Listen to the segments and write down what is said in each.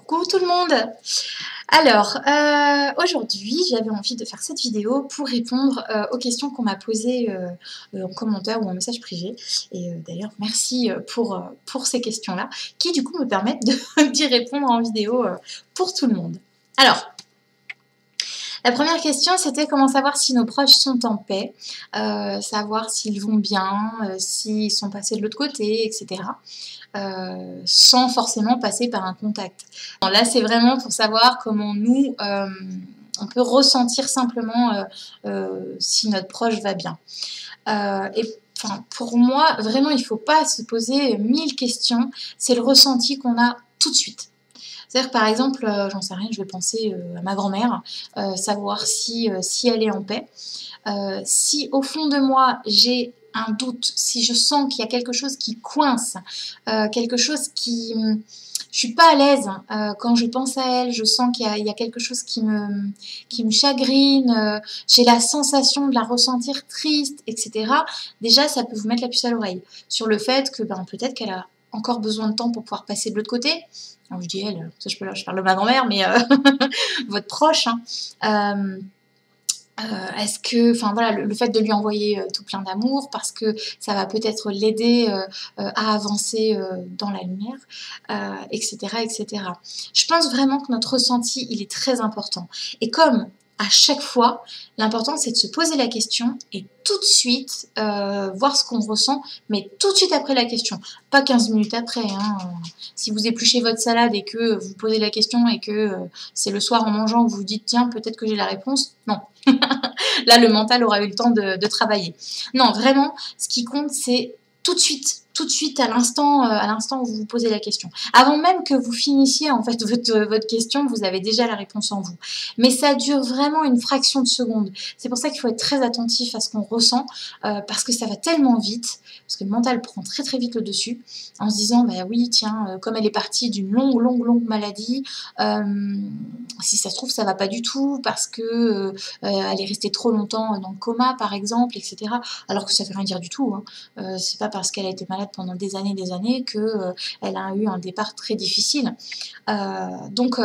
Coucou tout le monde! Alors, aujourd'hui, j'avais envie de faire cette vidéo pour répondre aux questions qu'on m'a posées en commentaire ou en message privé. Et d'ailleurs, merci pour ces questions-là, qui du coup me permettent d'y répondre en vidéo pour tout le monde. Alors, la première question, c'était comment savoir si nos proches sont en paix, savoir s'ils vont bien, s'ils sont passés de l'autre côté, etc. Sans forcément passer par un contact. Bon, là, c'est vraiment pour savoir comment nous, on peut ressentir simplement si notre proche va bien. Enfin, pour moi, vraiment, il ne faut pas se poser 1000 questions. C'est le ressenti qu'on a tout de suite. C'est-à-dire que par exemple, j'en sais rien, je vais penser à ma grand-mère, savoir si elle est en paix. Si au fond de moi, j'ai un doute, si je sens qu'il y a quelque chose qui coince, quelque chose qui... Je suis pas à l'aise quand je pense à elle, je sens qu'il y a quelque chose qui me chagrine, j'ai la sensation de la ressentir triste, etc. Déjà, ça peut vous mettre la puce à l'oreille sur le fait que peut-être qu'elle a encore besoin de temps pour pouvoir passer de l'autre côté. Alors je dis elle, ça je parle de ma grand-mère, mais votre proche, hein. Est-ce que, enfin voilà, le fait de lui envoyer tout plein d'amour, parce que ça va peut-être l'aider à avancer dans la lumière, etc., etc. Je pense vraiment que notre ressenti, il est très important. Et comme à chaque fois, l'important c'est de se poser la question et tout de suite voir ce qu'on ressent, mais tout de suite après la question, pas 15 minutes après. Hein. Si vous épluchez votre salade et que vous posez la question et que c'est le soir en mangeant que vous vous dites tiens peut-être que j'ai la réponse, non. Là le mental aura eu le temps de travailler. Non, vraiment, ce qui compte c'est tout de suite à l'instant où vous vous posez la question. Avant même que vous finissiez en fait votre question, vous avez déjà la réponse en vous. Mais ça dure vraiment une fraction de seconde. C'est pour ça qu'il faut être très attentif à ce qu'on ressent, parce que ça va tellement vite, parce que le mental prend très très vite le dessus, en se disant bah oui tiens, comme elle est partie d'une longue maladie, si ça se trouve ça va pas du tout, parce que elle est restée trop longtemps dans le coma par exemple, etc. Alors que ça veut rien dire du tout, hein. C'est pas parce qu'elle a été malade pendant des années qu'elle a eu un départ très difficile. Donc,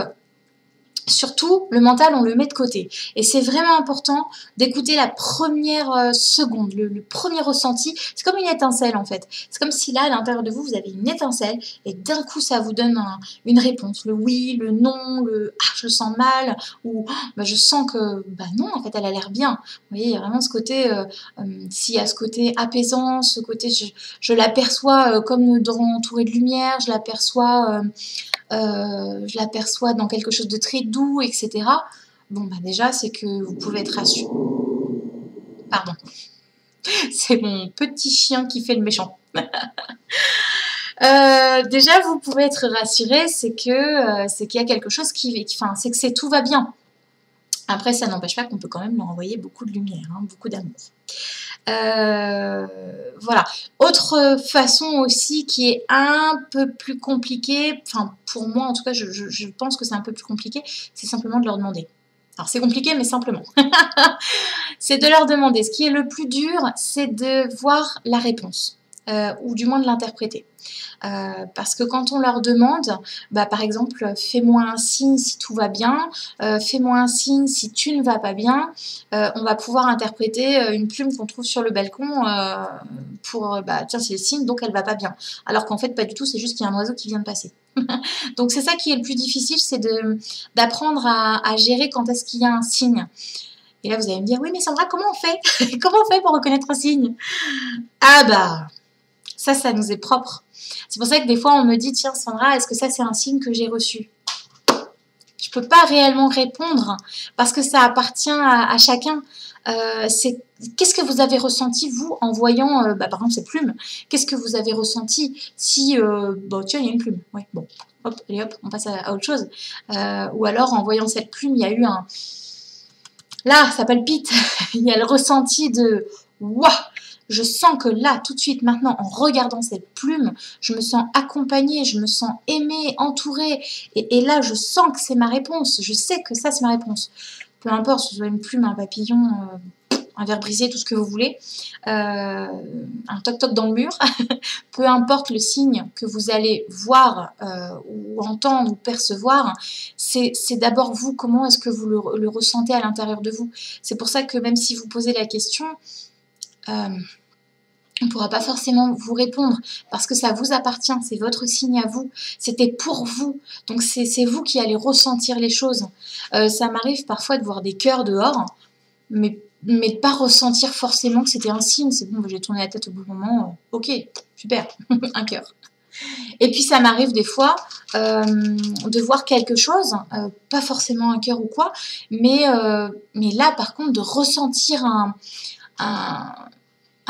surtout, le mental, on le met de côté. Et c'est vraiment important d'écouter la première seconde, le premier ressenti. C'est comme une étincelle, en fait. C'est comme si là, à l'intérieur de vous, vous avez une étincelle et d'un coup, ça vous donne une réponse. Le oui, le non, le « ah, je le sens mal » ou bah, « je sens que bah, non, en fait, elle a l'air bien ». Vous voyez, il y a vraiment ce côté, s'il y a ce côté apaisant, ce côté, je l'aperçois comme entourée de lumière, je l'aperçois dans quelque chose de très doux, etc. Bon, bah déjà, c'est que vous pouvez être rassuré. Pardon. C'est mon petit chien qui fait le méchant. Déjà, vous pouvez être rassuré, c'est qu'il y a quelque chose enfin, c'est que tout va bien. Après, ça n'empêche pas qu'on peut quand même leur envoyer beaucoup de lumière, hein, beaucoup d'amour. Voilà. Autre façon aussi qui est un peu plus compliquée, enfin pour moi en tout cas je pense que c'est un peu plus compliqué, c'est simplement de leur demander. Alors c'est compliqué mais simplement. C'est de leur demander. Ce qui est le plus dur, c'est de voir la réponse, ou du moins de l'interpréter. Parce que quand on leur demande, bah, par exemple, fais-moi un signe si tout va bien, fais-moi un signe si tu ne vas pas bien, on va pouvoir interpréter une plume qu'on trouve sur le balcon pour, bah, tiens, c'est le signe, donc elle va pas bien. Alors qu'en fait, pas du tout, c'est juste qu'il y a un oiseau qui vient de passer. Donc c'est ça qui est le plus difficile, c'est d'apprendre à gérer quand est-ce qu'il y a un signe. Et là, vous allez me dire, oui, mais Sandra, comment on fait? Comment on fait pour reconnaître un signe? Ah bah, ça nous est propre. C'est pour ça que des fois, on me dit, tiens, Sandra, est-ce que ça, c'est un signe que j'ai reçu? Je peux pas réellement répondre parce que ça appartient à chacun. Qu'est-ce que vous avez ressenti, vous, en voyant, par exemple, cette plume? Qu'est-ce que vous avez ressenti si, bon, tiens, il y a une plume. Ouais, bon, hop, allez hop, on passe à autre chose. Ou alors, en voyant cette plume, il y a eu un... Là, ça palpite. Il y a le ressenti de « Waouh !» Je sens que là, tout de suite, maintenant, en regardant cette plume, je me sens accompagnée, je me sens aimée, entourée. Et là, je sens que c'est ma réponse. Je sais que ça, c'est ma réponse. Peu importe, que ce soit une plume, un papillon, un verre brisé, tout ce que vous voulez, un toc-toc dans le mur, peu importe le signe que vous allez voir ou entendre ou percevoir, c'est d'abord vous, comment est-ce que vous le ressentez à l'intérieur de vous. C'est pour ça que même si vous posez la question, on ne pourra pas forcément vous répondre parce que ça vous appartient, c'est votre signe à vous, c'était pour vous, donc c'est vous qui allez ressentir les choses. Ça m'arrive parfois de voir des cœurs dehors, mais de pas ressentir forcément que c'était un signe, c'est bon, j'ai tourné la tête au bon moment, ok, super, un cœur. Et puis ça m'arrive des fois de voir quelque chose, pas forcément un cœur ou quoi, mais là par contre de ressentir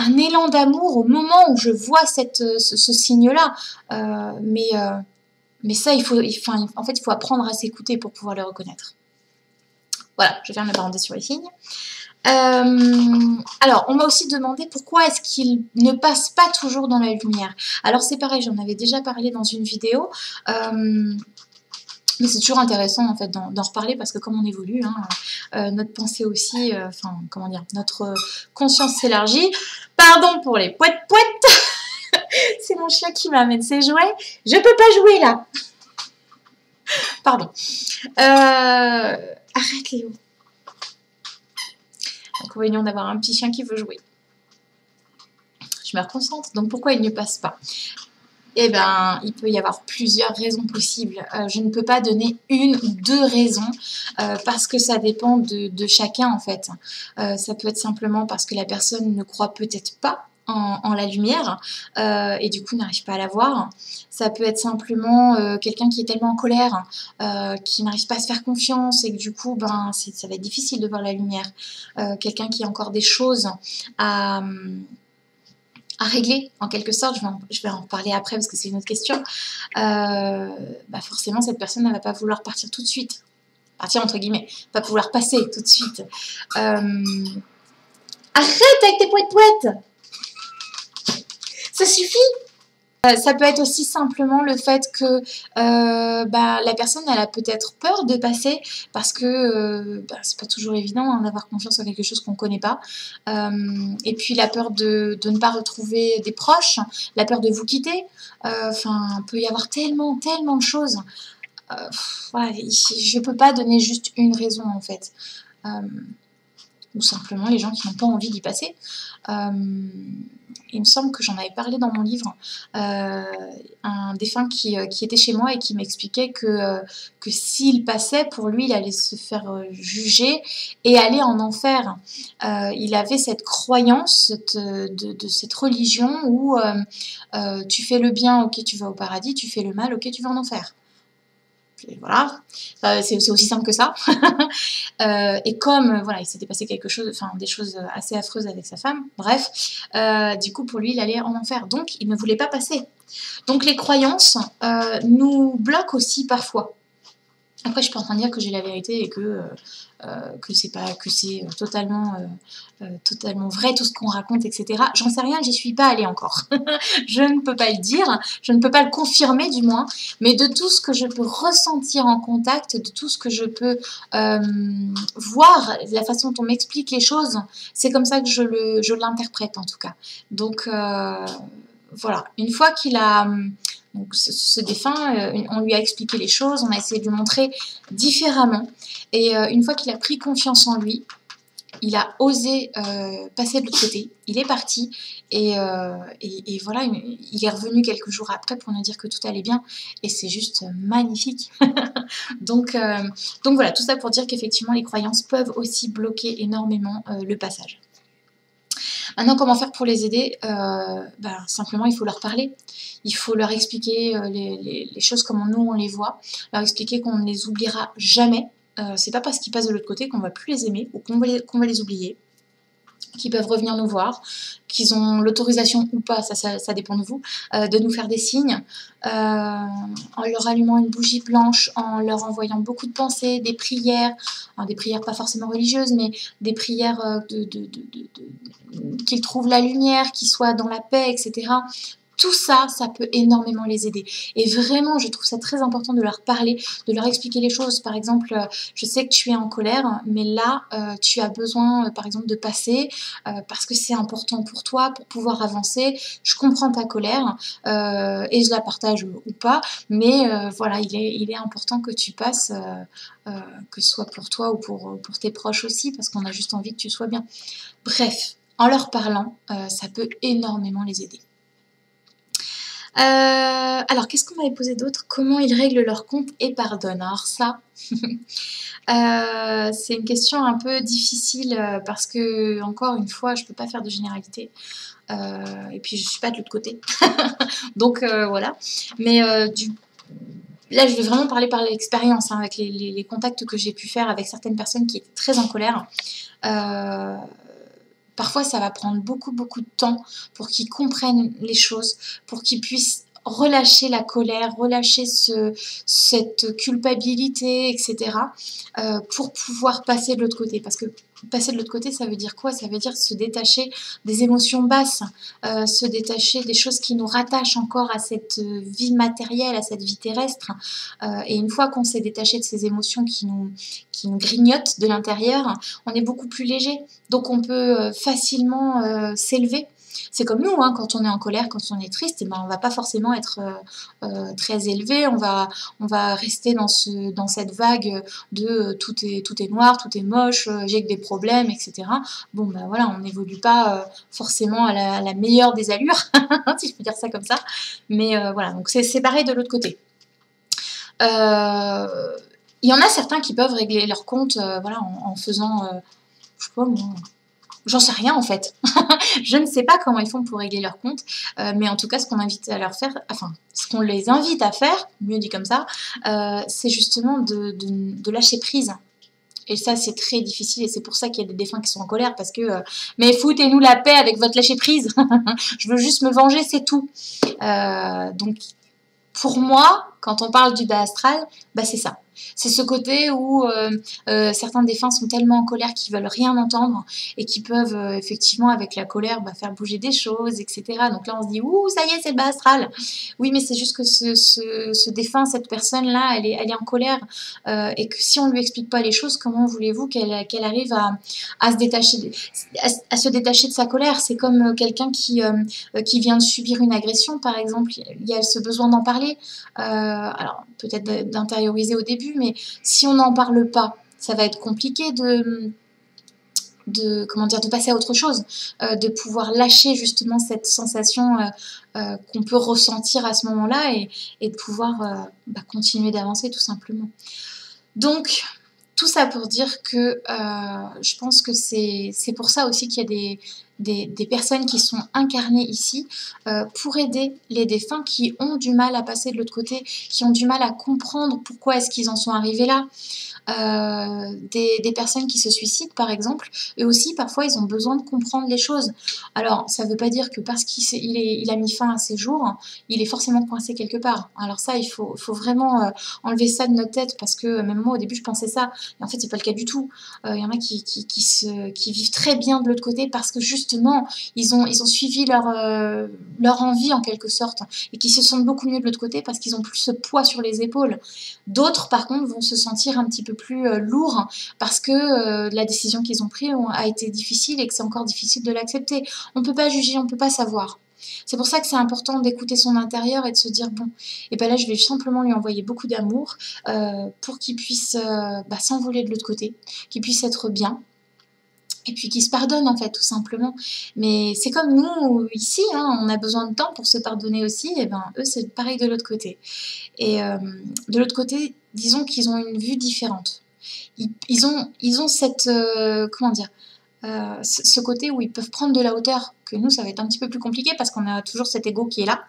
un élan d'amour au moment où je vois ce signe-là. Mais ça, en fait, il faut apprendre à s'écouter pour pouvoir le reconnaître. Voilà, je ferme la parenthèse sur les signes. Alors, on m'a aussi demandé pourquoi est-ce qu'il ne passe pas toujours dans la lumière. Alors, c'est pareil, j'en avais déjà parlé dans une vidéo. Mais c'est toujours intéressant en fait d'en reparler parce que comme on évolue, notre pensée aussi, comment dire, notre conscience s'élargit. Pardon pour les poètes-poètes. C'est mon chien qui m'amène ses jouets. Je peux pas jouer là. Pardon. Arrête Léo. Inconvénient d'avoir un petit chien qui veut jouer. Je me reconcentre. Donc pourquoi il ne passe pas ? Eh bien, il peut y avoir plusieurs raisons possibles. Je ne peux pas donner une ou deux raisons parce que ça dépend de chacun en fait. Ça peut être simplement parce que la personne ne croit peut-être pas en la lumière et du coup n'arrive pas à la voir. Ça peut être simplement quelqu'un qui est tellement en colère, qui n'arrive pas à se faire confiance et que du coup ça va être difficile de voir la lumière. Quelqu'un qui a encore des choses à régler en quelque sorte, je vais en parler après parce que c'est une autre question, forcément cette personne ne va pas vouloir partir tout de suite, partir entre guillemets, pas vouloir passer tout de suite. Arrête avec tes poètes-poètes, ça suffit. Ça peut être aussi simplement le fait que la personne elle a peut-être peur de passer parce que c'est pas toujours évident d'avoir confiance en quelque chose qu'on ne connaît pas. Et puis la peur de ne pas retrouver des proches, la peur de vous quitter. Il peut y avoir tellement de choses. Voilà, je ne peux pas donner juste une raison en fait. Ou simplement les gens qui n'ont pas envie d'y passer. Il me semble que j'en avais parlé dans mon livre, un défunt qui était chez moi et qui m'expliquait que s'il passait, pour lui, il allait se faire juger et aller en enfer. Il avait cette croyance de cette religion où tu fais le bien, ok, tu vas au paradis, tu fais le mal, ok, tu vas en enfer. Et voilà, c'est aussi simple que ça. Et comme voilà, il s'était passé quelque chose, des choses assez affreuses avec sa femme, bref, du coup pour lui il allait en enfer, donc il ne voulait pas passer. Donc les croyances nous bloquent aussi parfois. Après je suis pas en train de dire que j'ai la vérité et que c'est totalement vrai tout ce qu'on raconte, etc. J'en sais rien, j'y suis pas allée encore. Je ne peux pas le dire, je ne peux pas le confirmer du moins, mais de tout ce que je peux ressentir en contact, de tout ce que je peux voir, la façon dont on m'explique les choses, c'est comme ça que je l'interprète en tout cas. Donc voilà, une fois qu'il a... Donc ce défunt, on lui a expliqué les choses, on a essayé de lui montrer différemment. Et une fois qu'il a pris confiance en lui, il a osé passer de l'autre côté. Il est parti et voilà, il est revenu quelques jours après pour nous dire que tout allait bien. Et c'est juste magnifique. donc voilà, tout ça pour dire qu'effectivement les croyances peuvent aussi bloquer énormément le passage. Maintenant, comment faire pour les aider? Simplement, il faut leur parler. Il faut leur expliquer les choses comme nous, on les voit. Leur expliquer qu'on ne les oubliera jamais. C'est pas parce qu'ils passent de l'autre côté qu'on va plus les aimer ou qu'on va les oublier. Qu'ils peuvent revenir nous voir, qu'ils ont l'autorisation ou pas, ça dépend de vous, de nous faire des signes, en leur allumant une bougie blanche, en leur envoyant beaucoup de pensées, des prières pas forcément religieuses, mais des prières qu'ils trouvent la lumière, qu'ils soient dans la paix, etc. tout ça, ça peut énormément les aider. Et vraiment, je trouve ça très important de leur parler, de leur expliquer les choses. Par exemple, je sais que tu es en colère, mais là, tu as besoin, par exemple, de passer parce que c'est important pour toi, pour pouvoir avancer. Je comprends ta colère et je la partage ou pas, mais voilà, il est important que tu passes, que ce soit pour toi ou pour tes proches aussi, parce qu'on a juste envie que tu sois bien. Bref, en leur parlant, ça peut énormément les aider. Alors, qu'est-ce qu'on m'avait posé d'autre? Comment ils règlent leur compte et pardonnent? Alors ça, c'est une question un peu difficile parce que, encore une fois, je peux pas faire de généralité. Et puis, je suis pas de l'autre côté. Donc, voilà. Mais là, je vais vraiment parler par l'expérience, hein, avec les contacts que j'ai pu faire avec certaines personnes qui étaient très en colère. Parfois, ça va prendre beaucoup, beaucoup de temps pour qu'ils comprennent les choses, pour qu'ils puissent relâcher la colère, relâcher cette culpabilité, etc. Pour pouvoir passer de l'autre côté. Parce que passer de l'autre côté, ça veut dire quoi? Ça veut dire se détacher des émotions basses, se détacher des choses qui nous rattachent encore à cette vie matérielle, à cette vie terrestre. Et une fois qu'on s'est détaché de ces émotions qui nous grignotent de l'intérieur, on est beaucoup plus léger. Donc on peut facilement s'élever. C'est comme nous, hein, quand on est en colère, quand on est triste, eh ben, on va pas forcément être très élevé, on va rester dans cette vague de tout est noir, tout est moche, j'ai que des problèmes, etc. Bon ben voilà, on n'évolue pas forcément à la meilleure des allures, si je peux dire ça comme ça, mais voilà, donc c'est pareil de l'autre côté. Il y en a certains qui peuvent régler leur compte voilà, en faisant, je sais pas moi, j'en sais rien en fait. Je ne sais pas comment ils font pour régler leur compte, mais en tout cas, ce qu'on invite à leur faire, enfin, ce qu'on les invite à faire, mieux dit comme ça, c'est justement de lâcher prise. Et ça, c'est très difficile, et c'est pour ça qu'il y a des défunts qui sont en colère, parce que mais foutez-nous la paix avec votre lâcher prise. Je veux juste me venger, c'est tout. Donc, pour moi, quand on parle du bas astral, bah c'est ça. C'est ce côté où certains défunts sont tellement en colère qu'ils veulent rien entendre et qui peuvent effectivement avec la colère faire bouger des choses, etc. Donc là on se dit ouh ça y est c'est le bas astral. Oui mais c'est juste que ce défunt, cette personne-là, elle est en colère et que si on lui explique pas les choses, comment voulez-vous qu'elle arrive à se détacher de sa colère? C'est comme quelqu'un qui vient de subir une agression par exemple, il y a ce besoin d'en parler. Alors peut-être d'intérioriser au début, mais si on n'en parle pas, ça va être compliqué de passer à autre chose, de pouvoir lâcher justement cette sensation qu'on peut ressentir à ce moment-là et de pouvoir continuer d'avancer tout simplement. Donc, tout ça pour dire que je pense que c'est pour ça aussi qu'il y a des personnes qui sont incarnées ici pour aider les défunts qui ont du mal à passer de l'autre côté, qui ont du mal à comprendre pourquoi est-ce qu'ils en sont arrivés là. Des personnes qui se suicident par exemple, eux aussi parfois ils ont besoin de comprendre les choses. Alors ça ne veut pas dire que parce qu'il a mis fin à ses jours, il est forcément coincé quelque part. Alors ça il faut vraiment enlever ça de notre tête, parce que même moi au début je pensais ça, et en fait c'est pas le cas du tout. Il y en a qui vivent très bien de l'autre côté parce que justement ils ont suivi leur envie en quelque sorte, et qui se sentent beaucoup mieux de l'autre côté parce qu'ils ont plus ce poids sur les épaules. D'autres par contre vont se sentir un petit peu plus lourds parce que la décision qu'ils ont prise a été difficile et que c'est encore difficile de l'accepter. On ne peut pas juger, on ne peut pas savoir. C'est pour ça que c'est important d'écouter son intérieur et de se dire bon, et ben là je vais simplement lui envoyer beaucoup d'amour pour qu'il puisse s'envoler de l'autre côté, qu'il puisse être bien. Et puis qu'il se pardonne en fait, tout simplement. Mais c'est comme nous ici, hein, on a besoin de temps pour se pardonner aussi, et ben eux c'est pareil de l'autre côté. Et de l'autre côté, disons qu'ils ont une vue différente. Ils ont cette comment dire, ce côté où ils peuvent prendre de la hauteur, que nous ça va être un petit peu plus compliqué parce qu'on a toujours cet ego qui est là,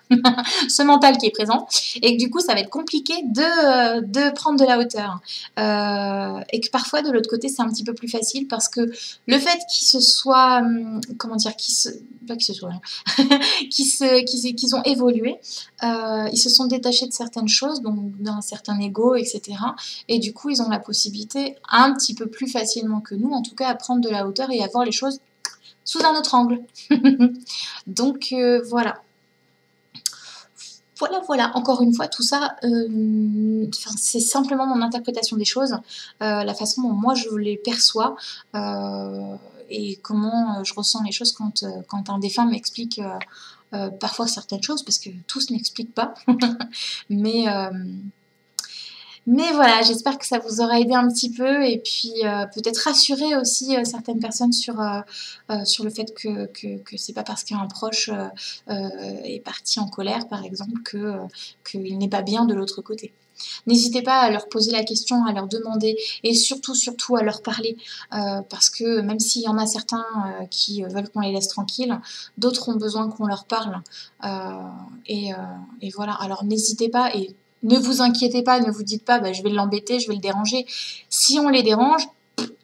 ce mental qui est présent, et que du coup ça va être compliqué de prendre de la hauteur. Et que parfois de l'autre côté c'est un petit peu plus facile parce que le fait qu'ils se soient, comment dire, pas qu'ils se soient, qu'ils ont évolué, ils se sont détachés de certaines choses, donc d'un certain ego, etc. Et du coup ils ont la possibilité un petit peu plus facilement que nous, en tout cas à prendre de la hauteur et à voir les choses sous un autre angle. Donc voilà. Voilà, voilà, encore une fois, tout ça, c'est simplement mon interprétation des choses, la façon dont moi je les perçois, et comment, je ressens les choses quand un défunt m'explique, parfois certaines choses, parce que tout se n'explique pas. Mais, mais voilà, j'espère que ça vous aura aidé un petit peu et puis peut-être rassurer aussi certaines personnes sur le fait que c'est pas parce qu'un proche est parti en colère, par exemple, qu'il n'est pas bien de l'autre côté. N'hésitez pas à leur poser la question, à leur demander et surtout, surtout à leur parler parce que même s'il y en a certains qui veulent qu'on les laisse tranquilles, d'autres ont besoin qu'on leur parle et, et voilà. Alors n'hésitez pas et ne vous inquiétez pas, ne vous dites pas bah, je vais l'embêter, je vais le déranger. Si on les dérange,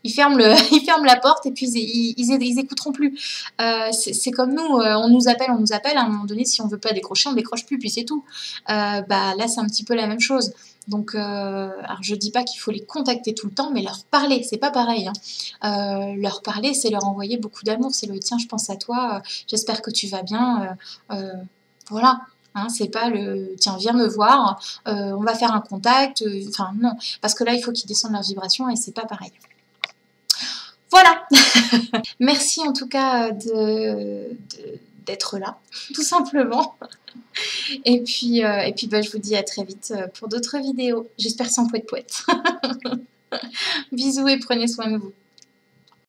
ils ferment, ils ferment la porte et puis ils écouteront plus. C'est comme nous, on nous appelle, à un moment donné, si on veut pas décrocher, on décroche plus, puis c'est tout. Bah, là, c'est un petit peu la même chose. Donc, alors je dis pas qu'il faut les contacter tout le temps, mais leur parler, c'est pas pareil. Hein. Leur parler, c'est leur envoyer beaucoup d'amour, c'est le tiens, je pense à toi, j'espère que tu vas bien. Voilà. Hein, c'est pas le tiens, viens me voir, on va faire un contact. Enfin, non, parce que là, il faut qu'ils descendent leur vibration et c'est pas pareil. Voilà. Merci en tout cas d'être là, tout simplement. Et puis bah, je vous dis à très vite pour d'autres vidéos. J'espère sans poète. Bisous et prenez soin de vous.